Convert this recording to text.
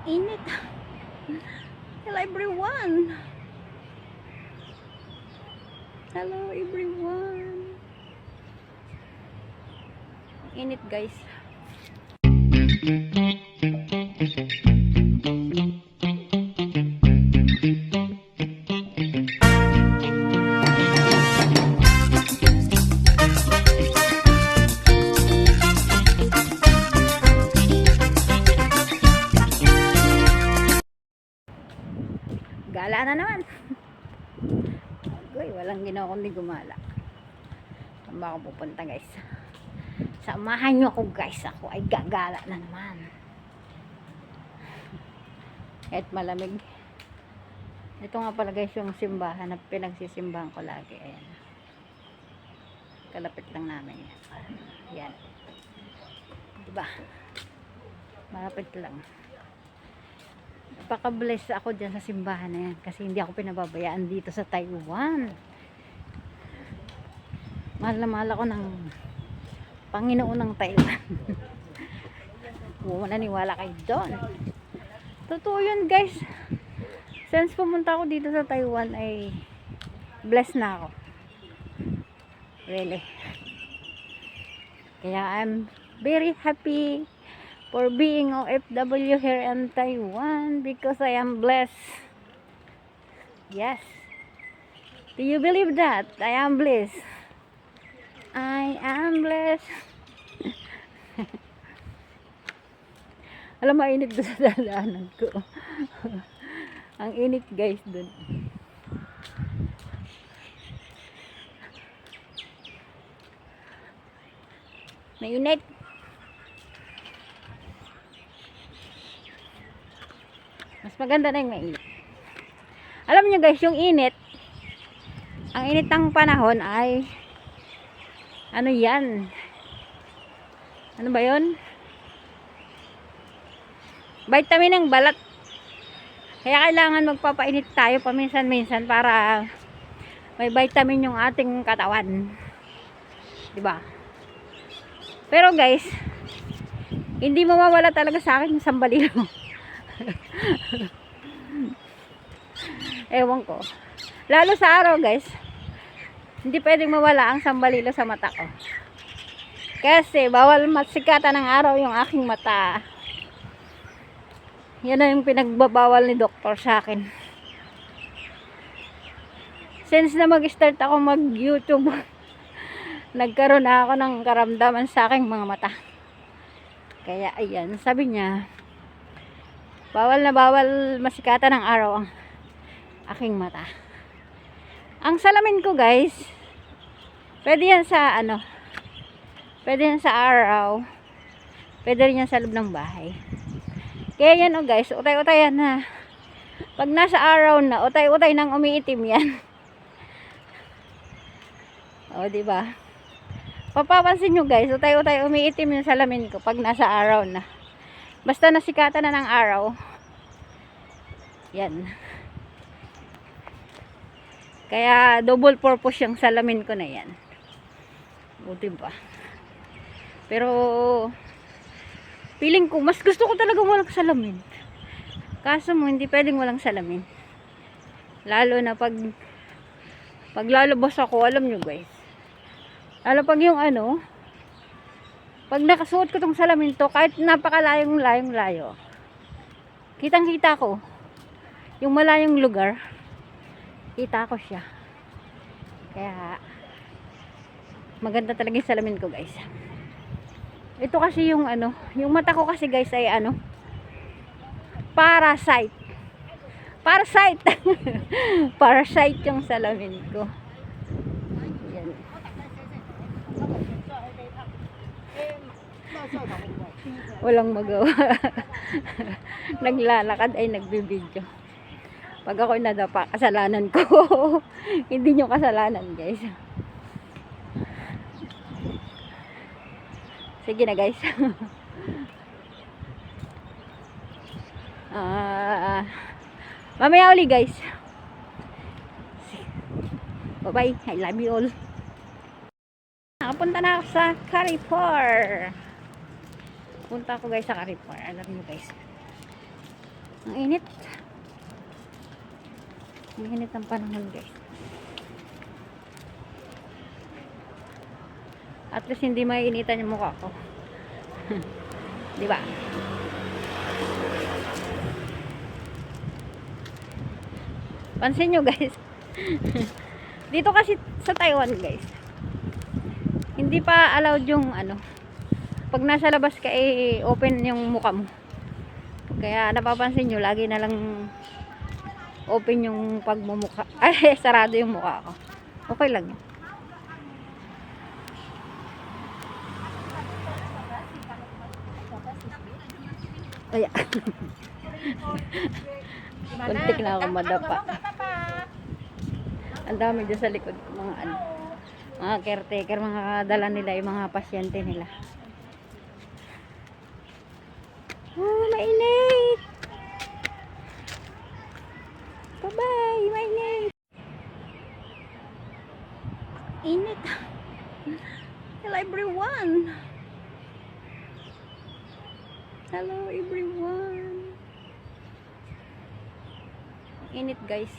Init. Hello everyone. Hello everyone. Init guys. Gala na naman. Uy, walang ginawa kundi gumala. Saan ba ako pupunta guys? Samahan nyo ako guys. Ako ay gagala na naman. Kahit malamig. Ito nga pala guys yung simbahan na pinagsisimbahan ko lagi. Ayan. Kalapit lang namin yan. Yan. Diba? Malapit lang. Napaka-bless ako dyan sa simbahan na yan kasi hindi ako pinababayaan dito sa Taiwan. Mahal na mahal ako ng Panginoon ng Taiwan. Huwag naniwala kayo doon. Totoo yun guys. Since pumunta ako dito sa Taiwan ay blessed na ako. Really. Kaya I'm very happy for being OFW here in Taiwan because I am blessed. Yes. Do you believe that? I am blessed. I am blessed. Alam mo, init doon sa dadaanan ko. Ang init guys doon. Mainit. Mas maganda na yung mainit. Alam nyo guys, yung init, ang init ng panahon ay ano yan? Ano ba yun? Vitamin ng balat. Kaya kailangan magpapainit tayo paminsan-minsan para may vitamin yung ating katawan. Diba? Pero guys, hindi mawawala talaga sa akin yung sambalilo. Ewan ko. Lalo sa araw guys, hindi pwedeng mawala ang sambalilo sa mata ko. Kasi bawal masikatan ng araw yung aking mata. Yan na yung pinagbabawal ni doktor sa akin. Since na mag-start ako mag-YouTube, nagkaroon na ako ng karamdaman sa aking mga mata. Kaya ayan, sabi niya, bawal na bawal masikatan ng araw ang aking mata. Ang salamin ko guys, pwede yan sa ano, pwede yan sa araw, pwede rin yan sa loob ng bahay. Kaya yan guys, utay-utayan na. Pag nasa araw na, utay-utay nang umiitim yan. O diba? Papapansin nyo guys, utay-utay umiitim yung salamin ko pag nasa araw na. Basta nasikatan na ng araw. Yan. Kaya double purpose yung salamin ko na yan. Buti ba? Pero feeling ko, mas gusto ko talaga walang salamin. Kaso mo, hindi pwedeng walang salamin. Lalo na pag lalabas ako, alam nyo guys. Lalo pag yung ano, pag nakasuot ko tong salamin to, kahit napakalayong layo, kitang kita ko yung malayong lugar, kita ko siya. Kaya maganda talaga yung salamin ko guys. Ito kasi yung ano, yung mata ko kasi guys ay ano, parasite. Parasite yung salamin ko. Yan. Walang magawa. Naglalakad ay nagbibideo. Pag ako'y nadapa, kasalanan ko. Hindi nyo kasalanan guys. Sige na guys. Mamaya uli guys. Bye bye. I love you all. Nakapunta na ako sa Carrefour. Punta ako guys sa Carrefour. Alam nyo guys. Ang init. Ang init ng panahon, guys. At least hindi maiinitan yung mukha ko. Di ba? Pansin nyo, guys. Dito kasi sa Taiwan, guys, hindi pa allowed yung ano, pag nasa labas ka open yung mukha mo. Kaya napapansin nyo, lagi na lang open yung pagmumukha. Ay, sarado yung mukha ko. Okay lang yun. Kaya kuntik na ako madapa. Ang dami dyan sa likod ko, mga ano, mga caretaker, mga dala nila yung mga pasyente nila. Oh, mainit! Bye-bye! Mainit! Init! Hello everyone! Hello everyone! Init, guys.